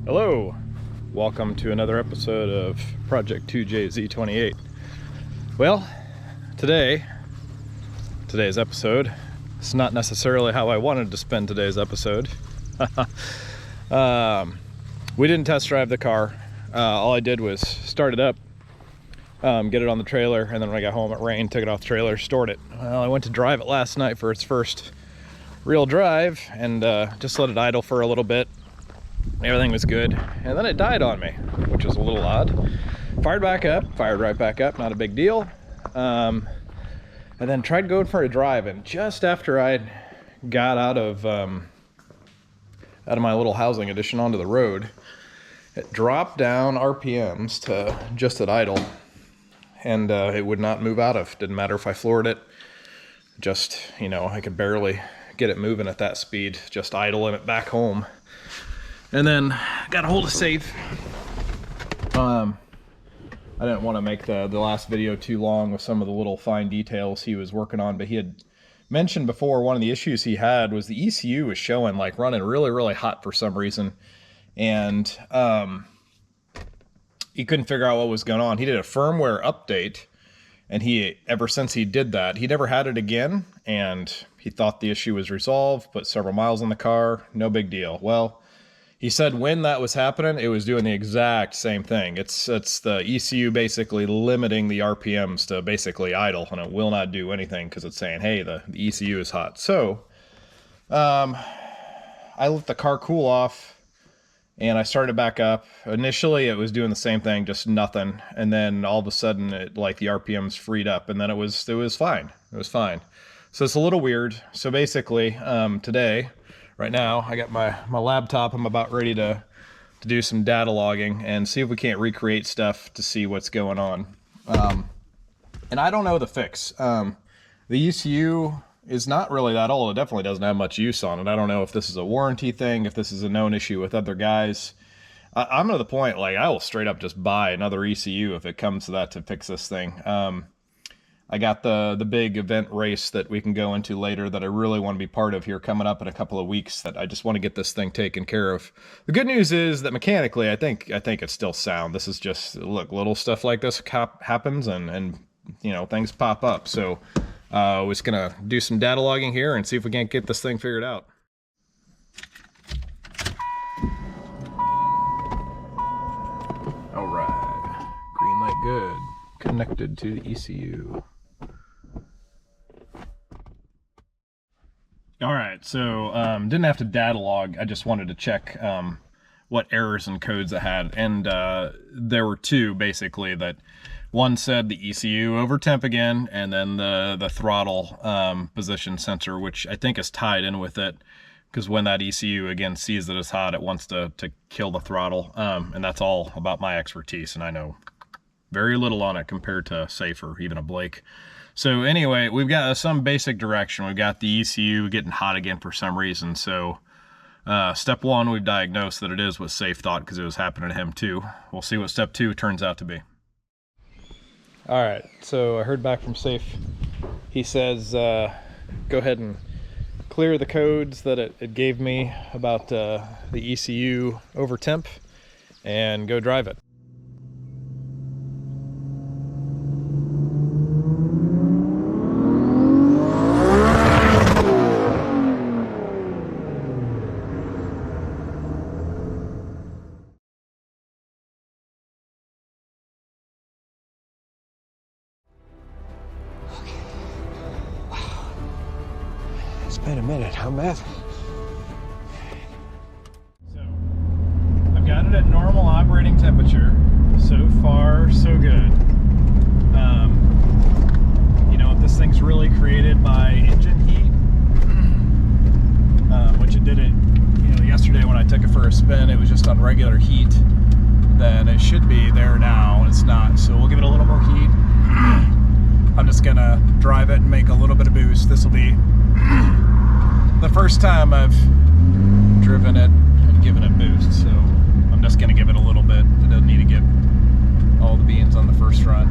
Hello, welcome to another episode of Project 2JZ28. Well, today's episode, it's not necessarily how I wanted to spend today's episode. We didn't test drive the car. All I did was start it up, get it on the trailer, and then when I got home it rained, took it off the trailer, stored it. Well, I went to drive it last night for its first real drive and just let it idle for a little bit. Everything was good, and then it died on me, which was a little odd. Fired right back up, not a big deal. And then tried going for a drive, and just after I got out of my little housing addition onto the road, it dropped down RPMs to just at idle, and it would not move out of. Didn't matter if I floored it, just, I could barely get it moving at that speed, just idling it back home. And then got a hold of Safe. I didn't want to make the last video too long with some of the little fine details he was working on, but he had mentioned before one of the issues he had was the ECU was showing like running really, really hot for some reason. And he couldn't figure out what was going on. He did a firmware update, and ever since he did that, he never had it again, and he thought the issue was resolved, put several miles on the car, no big deal. Well, he said when that was happening, it was doing the exact same thing. It's the ECU basically limiting the RPMs to basically idle, and it will not do anything because it's saying, hey, the ECU is hot. So I let the car cool off, and I started back up. Initially, it was doing the same thing, just nothing. And then all of a sudden, the RPMs freed up, and then it was fine. It was fine. So it's a little weird. So basically, today, right now, I got my laptop. I'm about ready to do some data logging and see if we can't recreate stuff to see what's going on. And I don't know the fix. The ECU is not really that old. It definitely doesn't have much use on it. I don't know if this is a warranty thing, if this is a known issue with other guys. I'm to the point, I will straight up just buy another ECU if it comes to that to fix this thing. I got the big event race that we can go into later that I really want to be part of here coming up in a couple of weeks, that I just want to get this thing taken care of. The good news is that mechanically, I think it's still sound. This is just, look, little stuff like this happens and things pop up. So we're just going to do some data logging here and see if we can't get this thing figured out. All right, green light good. Connected to the ECU. All right, so didn't have to data log. I just wanted to check what errors and codes I had, and there were two basically. That one said the ECU over temp again, and then the throttle position sensor, which I think is tied in with it, because when that ECU again sees that it's hot, it wants to kill the throttle, and that's all about my expertise, and I know very little on it compared to Safe or even a Blake. So anyway, we've got some basic direction. We've got the ECU getting hot again for some reason. So step one, we've diagnosed that it is what Safe thought because it was happening to him too. We'll see what step two turns out to be. All right, so I heard back from Safe. He says, go ahead and clear the codes that it gave me about the ECU over temp and go drive it. It's been a minute, I'm mad. So, I've got it at normal operating temperature. So far, so good. If this thing's really created by engine heat, which it did it, yesterday when I took it for a spin, it was just on regular heat, then it should be there now, and it's not. So we'll give it a little more heat. I'm just gonna drive it and make a little bit of boost. This will be the first time I've driven it and given it boost, so I'm just going to give it a little bit. It doesn't need to get all the beans on the first run.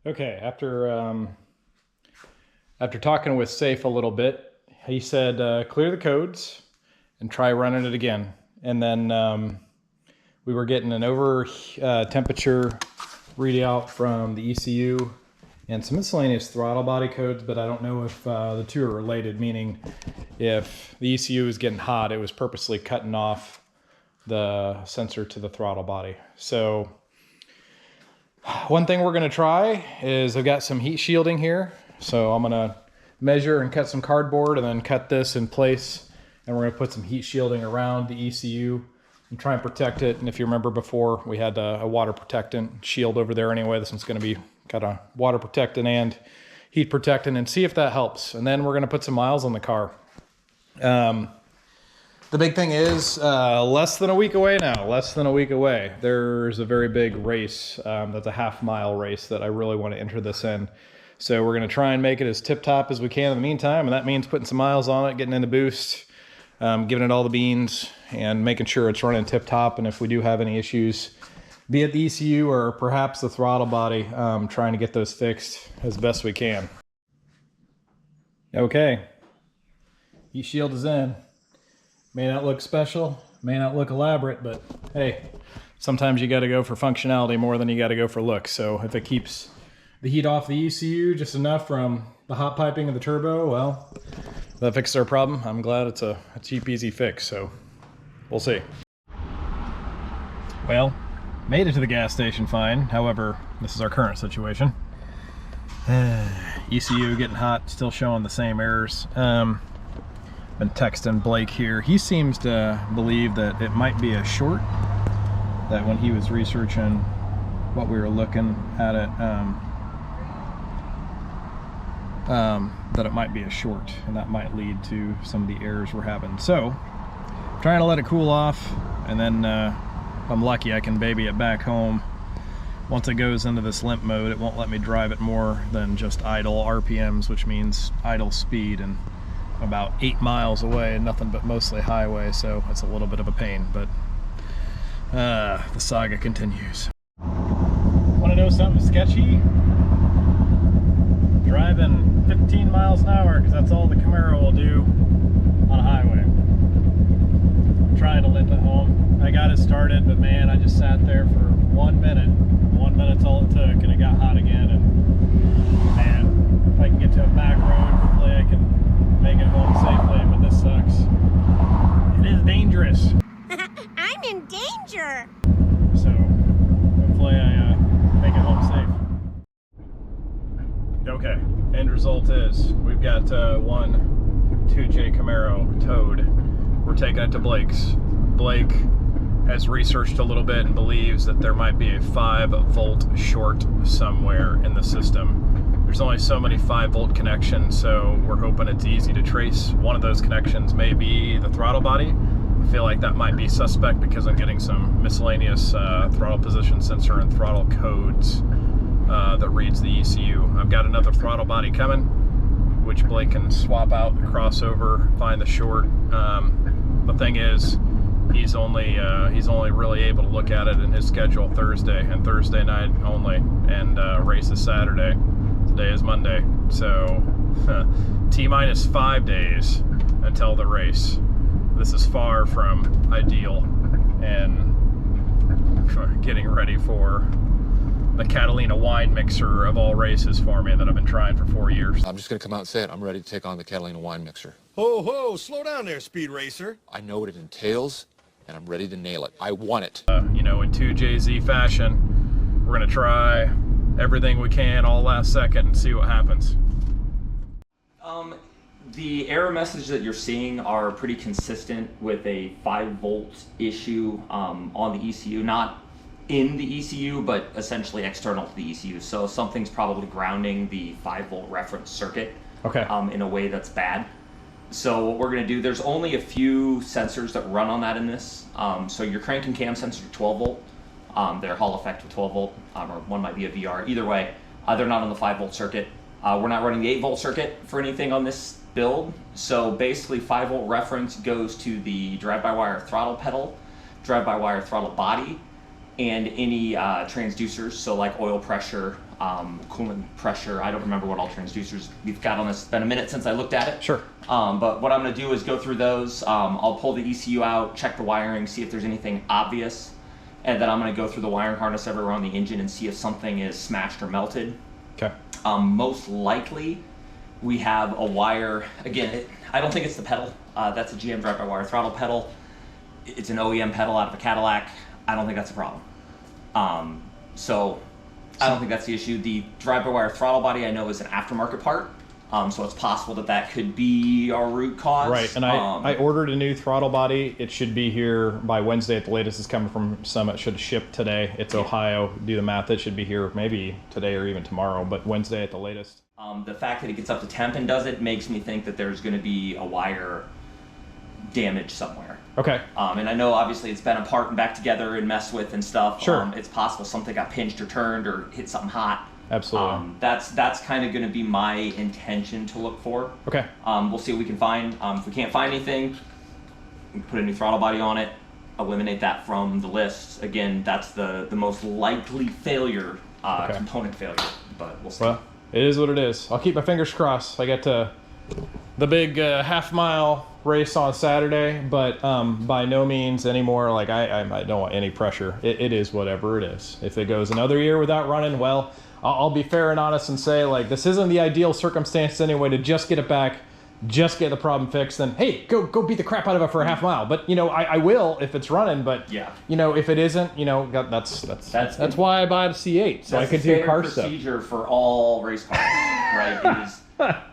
Okay, after talking with Safe a little bit, he said clear the codes and try running it again. And then we were getting an over temperature readout from the ECU and some miscellaneous throttle body codes, but I don't know if the two are related, meaning if the ECU is getting hot, it was purposely cutting off the sensor to the throttle body. So one thing we're gonna try is I've got some heat shielding here. So I'm gonna measure and cut some cardboard and then cut this in place. And we're gonna put some heat shielding around the ECU and try and protect it. And if you remember before, we had a water protectant shield over there anyway. This one's gonna be got a water protectant and heat protectant, and see if that helps. And then we're gonna put some miles on the car. The big thing is less than a week away now, less than a week away. There's a very big race, that's a half-mile race that I really want to enter this in. So we're gonna try and make it as tip-top as we can in the meantime, and that means putting some miles on it, getting in the boost, giving it all the beans, and making sure it's running tip-top. And if we do have any issues, be it the ECU or perhaps the throttle body, trying to get those fixed as best we can. Okay, heat shield is in. May not look special, may not look elaborate, but hey, sometimes you gotta go for functionality more than you gotta go for looks. So if it keeps the heat off the ECU just enough from the hot piping of the turbo, well, that fixes our problem. I'm glad it's a cheap, easy fix, so we'll see. Well, made it to the gas station fine. However, this is our current situation. ECU getting hot, still showing the same errors. Been texting Blake here. He seems to believe that it might be a short, that when he was researching what we were looking at it, that it might be a short, and that might lead to some of the errors we're having. So trying to let it cool off, and then if I'm lucky I can baby it back home. Once it goes into this limp mode, it won't let me drive it more than just idle RPMs, which means idle speed, and about 8 miles away, nothing but mostly highway, so it's a little bit of a pain, but the saga continues. Want to know something sketchy? Driving 15 miles an hour, because that's all the Camaro will do on a highway. I'm trying to limp it home. I got it started, but man, I just sat there for 1 minute. 1 minute's all it took, and it got hot again, and man, if I can get to a back road, hopefully I can make it home safely, but this sucks. It is dangerous. I'm in danger. So hopefully I make it home safe. Okay, end result is we've got one 2J Camaro towed. We're taking it to Blake's. Blake has researched a little bit and believes that there might be a 5-volt short somewhere in the system. There's only so many 5-volt connections, so we're hoping it's easy to trace. One of those connections may be the throttle body. I feel like that might be suspect because I'm getting some miscellaneous throttle position sensor and throttle codes that reads the ECU. I've got another throttle body coming, which Blake can swap out the crossover, find the short. The thing is, he's only really able to look at it in his schedule Thursday and Thursday night only, and race is Saturday. Today is Monday, so T-minus 5 days until the race. This is far from ideal, and getting ready for the Catalina wine mixer of all races for me that I've been trying for 4 years. I'm just going to come out and say it. I'm ready to take on the Catalina wine mixer. Ho, ho, slow down there, Speed Racer. I know what it entails, and I'm ready to nail it. I want it. You know, in 2JZ fashion, we're going to try everything we can all last second and see what happens. The error messages that you're seeing are pretty consistent with a 5-volt issue on the ECU, not in the ECU, but essentially external to the ECU. So something's probably grounding the 5-volt reference circuit in a way that's bad. So what we're going to do, there's only a few sensors that run on that in this. So your crank and cam sensors are 12 volt. They're Hall effect with 12 volt, or one might be a VR. Either way, they're not on the 5-volt circuit. We're not running the 8-volt circuit for anything on this build. So basically 5-volt reference goes to the drive-by-wire throttle pedal, drive-by-wire throttle body, and any transducers, so like oil pressure, coolant pressure. I don't remember what all transducers we've got on this. It's been a minute since I looked at it. Sure. But what I'm going to do is go through those. I'll pull the ECU out, check the wiring, see if there's anything obvious, and then I'm going to go through the wiring harness everywhere on the engine and see if something is smashed or melted. Okay. Most likely, we have a wire. Again, I don't think it's the pedal. That's a GM drive-by-wire throttle pedal. It's an OEM pedal out of a Cadillac. I don't think that's a problem. So I don't think that's the issue. The drive-by-wire throttle body I know is an aftermarket part. So it's possible that that could be our root cause. Right, and I ordered a new throttle body. It should be here by Wednesday at the latest. It's coming from Summit. Should ship today. It's Ohio. Do the math. It should be here maybe today or even tomorrow, but Wednesday at the latest. The fact that it gets up to temp and does it makes me think that there's going to be a wire damage somewhere. Okay. And I know obviously it's been apart and back together and messed with and stuff. Sure. It's possible something got pinched or turned or hit something hot. Absolutely. That's kind of going to be my intention to look for. Okay. We'll see what we can find. If we can't find anything, we can put a new throttle body on it, eliminate that from the list. Again, that's the most likely failure, component failure, but we'll see. Well, it is what it is. I'll keep my fingers crossed. I get to the big half-mile race on Saturday, but by no means anymore. Like I don't want any pressure. It is whatever it is. If it goes another year without running, well, I'll be fair and honest and say, like, this isn't the ideal circumstance anyway to just get it back, just get the problem fixed, then hey, go beat the crap out of it for a half mile. But I will if it's running. But yeah, if it isn't, that's why I buy the C8, so I can do car stuff. Procedure for all race cars, right? It is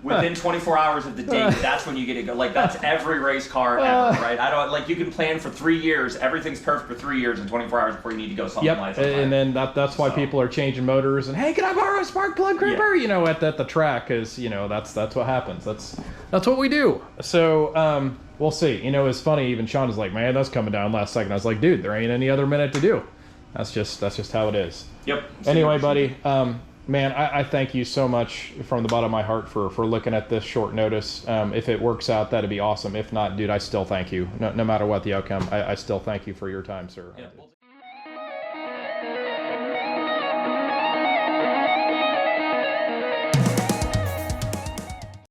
within 24 hours of the date. That's when you get it go. Like that's every race car ever, right? I don't like you can plan for 3 years. Everything's perfect for 3 years and 24 hours before you need to go something like that. And then that's why people are changing motors and hey, can I borrow a spark plug gripper? Yeah. At the track, because that's what happens. That's what we do. So we'll see. It's funny. Even Sean is like, man, that's coming down last second. I was like, dude, there ain't any other minute to do. That's just how it is. Yep. Anyway, buddy. Man, I thank you so much from the bottom of my heart for looking at this short notice. If it works out, that'd be awesome. If not, dude, I still thank you. No matter what the outcome, I still thank you for your time, sir. Yeah.